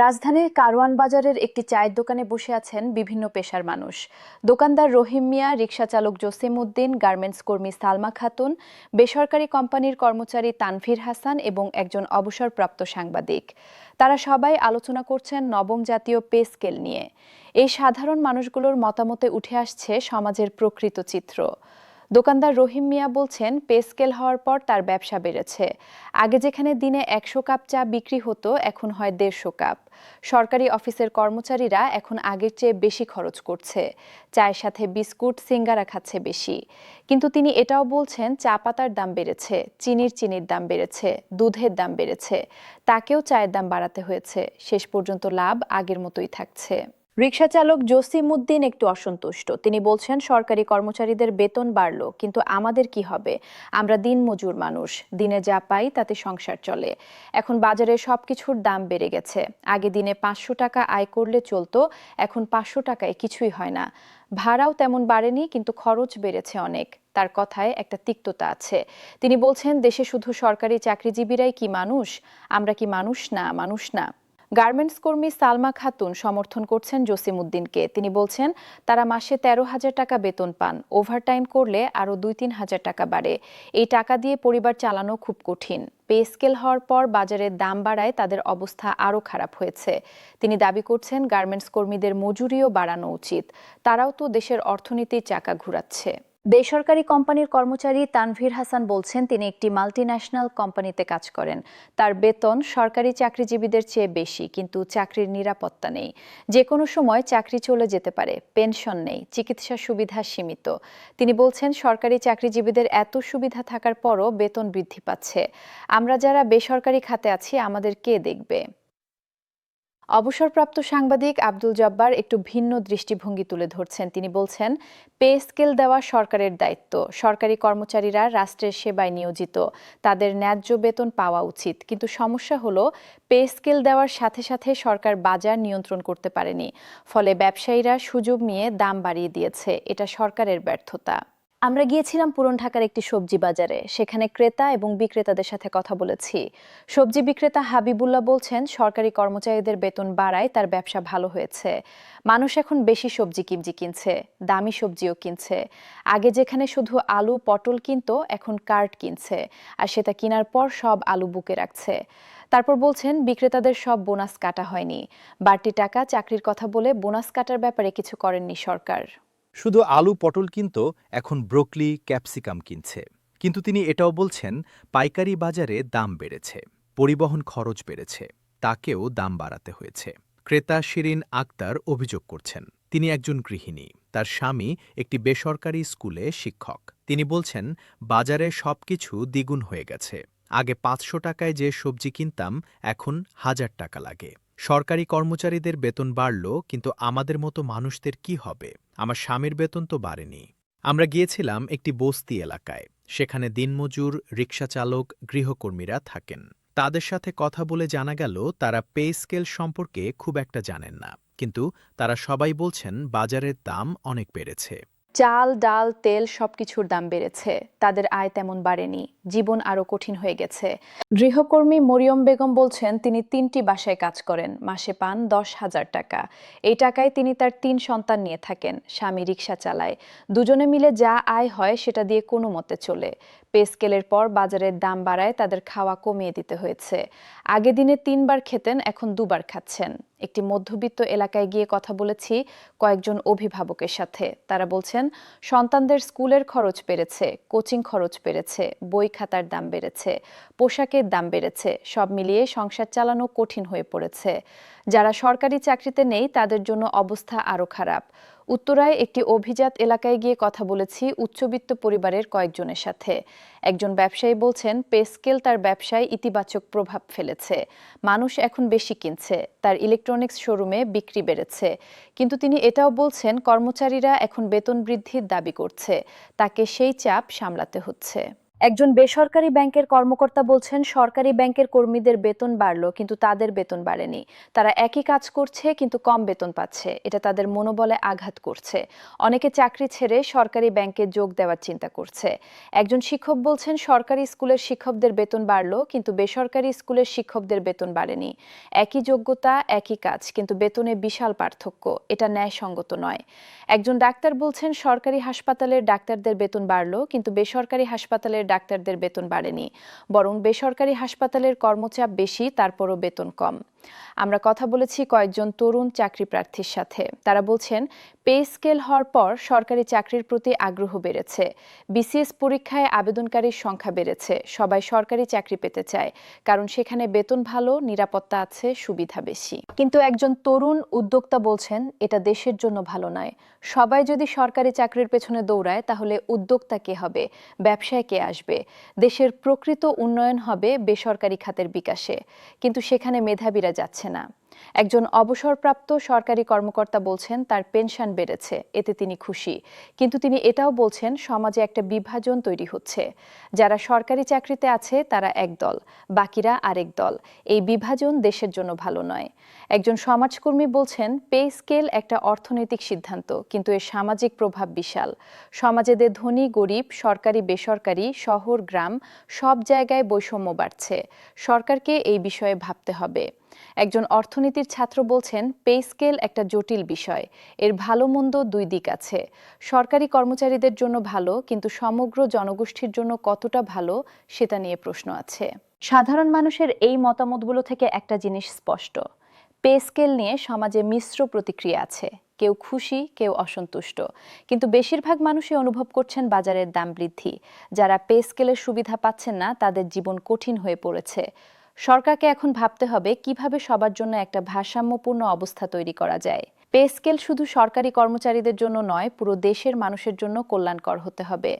রাজধানীর কারওয়ান বাজারের একটি চায়ের দোকানে বসে আছেন বিভিন্ন পেশার মানুষ। দোকানদার রহিম মিয়া, রিকশাচালক জসিম উদ্দিন, গার্মেন্টস কর্মী সালমা খাতুন, বেসরকারি কোম্পানির কর্মচারী তানভীর হাসান এবং একজন অবসরপ্রাপ্ত সাংবাদিক। তারা সবাই আলোচনা করছেন নবম জাতীয় পে স্কেল নিয়ে। এই সাধারণ মানুষগুলোর মতামতে উঠে আসছে সমাজের প্রকৃত চিত্র। দোকানদার রহিম মিয়া বলছেন, পে স্কেল হওয়ার পর তার ব্যবসা বেড়েছে। আগে যেখানে দিনে ১০০ কাপ চা বিক্রি হতো, এখন হয় ১৫০ কাপ। সরকারি অফিসের কর্মচারীরা এখন আগের চেয়ে বেশি খরচ করছে। চায়ের সাথে বিস্কুট, সিঙ্গারা খাচ্ছে বেশি। কিন্তু তিনি এটাও বলছেন, চা পাতার দাম বেড়েছে, চিনির দাম বেড়েছে, দুধের দাম বেড়েছে। তাকেও চায়ের দাম বাড়াতে হয়েছে। শেষ পর্যন্ত লাভ আগের মতোই থাকছে। রিকশাচালক জসিম উদ্দিন একটু অসন্তুষ্ট। তিনি বলছেন, সরকারি কর্মচারীদের বেতন বাড়লো, কিন্তু আমাদের কি হবে? আমরা দিনমজুর মানুষ, দিনে যা পাই তাতে সংসার চলে। এখন বাজারে সবকিছুর দাম বেড়ে গেছে। আগে দিনে ৫০০ টাকা আয় করলে চলতো, এখন ৫০০ টাকায় কিছুই হয় না। ভাড়াও তেমন বাড়েনি, কিন্তু খরচ বেড়েছে অনেক। তার কথায় একটা তিক্ততা আছে। তিনি বলছেন, দেশে শুধু সরকারি চাকরিজীবীরাই কি মানুষ? আমরা কি মানুষ না? মানুষ না। গার্মেন্টস কর্মী সালমা খাতুন সমর্থন করছেন জসিম উদ্দিনকে। তিনি বলছেন, তারা মাসে ১৩,০০০ টাকা বেতন পান, ওভারটাইম করলে আরও ২-৩ হাজার টাকা বাড়ে। এই টাকা দিয়ে পরিবার চালানো খুব কঠিন। পে স্কেল হওয়ার পর বাজারের দাম বাড়ায় তাদের অবস্থা আরও খারাপ হয়েছে। তিনি দাবি করছেন, গার্মেন্টস কর্মীদের মজুরিও বাড়ানো উচিত। তারাও তো দেশের অর্থনীতির চাকা ঘুরাচ্ছে। বেসরকারি কোম্পানির কর্মচারী তানভীর হাসান বলছেন, তিনি একটি মাল্টিন্যাশনাল কোম্পানিতে কাজ করেন। তার বেতন সরকারি চাকরিজীবীদের চেয়ে বেশি, কিন্তু চাকরির নিরাপত্তা নেই। যে কোনো সময় চাকরি চলে যেতে পারে, পেনশন নেই, চিকিৎসা সুবিধা সীমিত। তিনি বলছেন, সরকারি চাকরিজীবীদের এত সুবিধা থাকার পরও বেতন বৃদ্ধি পাচ্ছে। আমরা যারা বেসরকারি খাতে আছি, আমাদের কে দেখবে? অবসরপ্রাপ্ত সাংবাদিক আব্দুল জব্বার একটু ভিন্ন দৃষ্টিভঙ্গি তুলে ধরছেন। তিনি বলছেন, পে স্কেল দেওয়া সরকারের দায়িত্ব। সরকারি কর্মচারীরা রাষ্ট্রের সেবায় নিয়োজিত, তাদের ন্যায্য বেতন পাওয়া উচিত। কিন্তু সমস্যা হলো, পে স্কেল দেওয়ার সাথে সাথে সরকার বাজার নিয়ন্ত্রণ করতে পারেনি। ফলে ব্যবসায়ীরা সুযোগ নিয়ে দাম বাড়িয়ে দিয়েছে। এটা সরকারের ব্যর্থতা। আমরা গিয়েছিলাম পুরান ঢাকার একটি সবজি বাজারে। সেখানে ক্রেতা এবং বিক্রেতাদের সাথে কথা বলেছি। সবজি বিক্রেতা হাবিবুল্লাহ বলছেন, সরকারি কর্মচারীদের বেতন বাড়ায় তার ব্যবসা ভালো হয়েছে। মানুষ এখন বেশি সবজি কিনছে, দামি সবজিও কিনছে। আগে যেখানে শুধু আলু পটল কিনতো, এখন কার্ট কিনছে, আর সেটা কেনার পর সব আলু বুকে রাখছে। তারপর বলছেন, বিক্রেতাদের সব বোনাস কাটা হয়নি। বাড়তি টাকা চাকরির কথা বলে বোনাস কাটার ব্যাপারে কিছু করেননি সরকার। শুধু আলু পটল কিনতো, এখন ব্রোকলি ক্যাপসিকাম কিনছে। কিন্তু তিনি এটাও বলছেন, পাইকারি বাজারে দাম বেড়েছে, পরিবহন খরচ বেড়েছে, তাকেও দাম বাড়াতে হয়েছে। ক্রেতা শিরিন আক্তার অভিযোগ করছেন, তিনি একজন গৃহিণী, তার স্বামী একটি বেসরকারি স্কুলে শিক্ষক। তিনি বলছেন, বাজারে সবকিছু দ্বিগুণ হয়ে গেছে। আগে ৫০০ টাকায় যে সবজি কিনতাম, এখন ১,০০০ টাকা লাগে। সরকারি কর্মচারীদের বেতন বাড়ল, কিন্তু আমাদের মতো মানুষদের কি হবে? আমার স্বামীর বেতন তো বাড়েনি। আমরা গিয়েছিলাম একটি বস্তি এলাকায়। সেখানে দিনমজুর, রিকশাচালক, গৃহকর্মীরা থাকেন। তাদের সাথে কথা বলে জানা গেল, তারা পে স্কেল সম্পর্কে খুব একটা জানেন না। কিন্তু তারা সবাই বলছেন, বাজারের দাম অনেক বেড়েছে। চাল, ডাল, তেল সবকিছুর দাম বেড়েছে। তাদের আয় তেমন বাড়েনি। জীবন আরো কঠিন হয়ে গেছে। গৃহকর্মী মরিয়ম বেগম বলছেন, তিনি ৩টি বাসায় কাজ করেন, মাসে পান ১০,০০০ টাকা। এই টাকায় তিনি তার ৩ সন্তান নিয়ে থাকেন। স্বামী রিকশা চালায়। দুজনে মিলে যা আয় হয় সেটা দিয়ে কোনো মতে চলে। পে স্কেলের পর বাজারের দাম বাড়ায় তাদের খাওয়া কমিয়ে দিতে হয়েছে। আগে দিনে ৩ বার খেতেন, এখন ২ বার খাচ্ছেন। একটি মধ্যবিত্ত এলাকায় গিয়ে কথা বলেছি কয়েকজন অভিভাবকের সাথে। তারা বলছেন, সন্তানদের স্কুলের খরচ বেড়েছে, কোচিং খরচ বেড়েছে, বই খাতার দাম বেড়েছে, পোশাকের দাম বেড়েছে। সব মিলিয়ে সংসার চালানো কঠিন হয়ে পড়েছে। যারা সরকারি চাকরিতে নেই, তাদের জন্য অবস্থা আরও খারাপ। উত্তরায় একটি অভিজাত এলাকায় গিয়ে কথা বলেছি উচ্চবিত্ত পরিবারের কয়েকজনের সাথে। একজন ব্যবসায়ী বলছেন, পে স্কেল তার ব্যবসায় ইতিবাচক প্রভাব ফেলেছে। মানুষ এখন বেশি কিনছে, তার ইলেকট্রনিক্স শোরুমে বিক্রি বেড়েছে। কিন্তু তিনি এটাও বলছেন, কর্মচারীরা এখন বেতন বৃদ্ধির দাবি করছে, তাকে সেই চাপ সামলাতে হচ্ছে। একজন বেসরকারি ব্যাংকের কর্মকর্তা বলছেন সরকারি ব্যাংকের কর্মীদের বেতন বাড়লো কিন্তু তাদের বেতন বাড়েনি। তারা একই কাজ করছে কিন্তু কম বেতন পাচ্ছে। এটা তাদের মনোবলে আঘাত করছে। অনেকে চাকরি ছেড়ে সরকারি ব্যাংকে যোগ দেওয়ার চিন্তা করছে। একজন শিক্ষক বলছেন সরকারি স্কুলের শিক্ষকদের বেতন বাড়লো কিন্তু বেসরকারি স্কুলের শিক্ষকদের বেতন বাড়েনি। একই যোগ্যতা একই কাজ কিন্তু বেতনে বিশাল পার্থক্য। এটা ন্যায়সঙ্গত নয়। একজন ডাক্তার বলছেন সরকারি হাসপাতালের ডাক্তারদের বেতন বাড়লো কিন্তু বেসরকারি হাসপাতালের ডাক্তারদের বেতন বাড়েনি, বরং বেসরকারি হাসপাতালের কর্মচাপ বেশি, তারপরও বেতন কম। আমরা কথা বলেছি কয়েকজন তরুণ চাকরি প্রার্থীর সাথে। তারা বলছেন পে স্কেল হওয়ার পর সরকারি চাকরির প্রতি আগ্রহ বেড়েছে। বিসিএস পরীক্ষায় আবেদনকারীর সংখ্যা বেড়েছে। সবাই সরকারি চাকরি পেতে চায়, কারণ সেখানে বেতন ভালো, নিরাপত্তা আছে, সুবিধা বেশি। কিন্তু একজন তরুণ উদ্যোক্তা বলছেন এটা দেশের জন্য ভালো নয়। সবাই যদি সরকারি চাকরির পেছনে দৌড়ায় তাহলে উদ্যোক্তা কে হবে, ব্যবসায় কে আসবে? দেশের প্রকৃত উন্নয়ন হবে বেসরকারি খাতের বিকাশে, কিন্তু সেখানে মেধাবীরা যাচ্ছে না। একজন অবসরপ্রাপ্ত সরকারি কর্মকর্তা বলছেন তার পেনশন বেড়েছে, এতে তিনি খুশি। কিন্তু তিনি এটাও বলছেন সমাজে একটা বিভাজন তৈরি হচ্ছে। যারা সরকারি চাকরিতে আছে তারা এক দল, বাকিরা আরেক দল। এই বিভাজন দেশের জন্য ভালো নয়। একজন সমাজকর্মী বলছেন পে স্কেল একটা অর্থনৈতিক সিদ্ধান্ত, কিন্তু এর সামাজিক প্রভাব বিশাল। সমাজেদের ধনী গরিব, সরকারি বেসরকারি, শহর গ্রাম সব জায়গায় বৈষম্য বাড়ছে। সরকারকে এই বিষয়ে ভাবতে হবে। একজন অর্থনীতির ছাত্র বলছেন পে স্কেল একটা জটিল বিষয়। এর ভালো মন্দ দুই দিক আছে। সরকারি কর্মচারীদের জন্য ভালো, কিন্তু সমগ্র জনগোষ্ঠীর জন্য কতটা ভালো সেটা নিয়ে প্রশ্ন আছে। সাধারণ মানুষের এই মতামতগুলো থেকে একটা জিনিস স্পষ্ট, পে স্কেল নিয়ে সমাজে মিশ্র প্রতিক্রিয়া আছে। কেউ খুশি, কেউ অসন্তুষ্ট। কিন্তু বেশিরভাগ মানুষই অনুভব করছেন বাজারের দাম বৃদ্ধি। যারা পে স্কেলের সুবিধা পাচ্ছেন না তাদের জীবন কঠিন হয়ে পড়েছে। সরকারকে এখন ভাবতে হবে কিভাবে সবার জন্য একটা ভারসাম্যপূর্ণ অবস্থা তৈরি করা যায়। পে স্কেল শুধু সরকারি কর্মচারীদের জন্য নয়, পুরো দেশের মানুষের জন্য কল্যাণকর হতে হবে।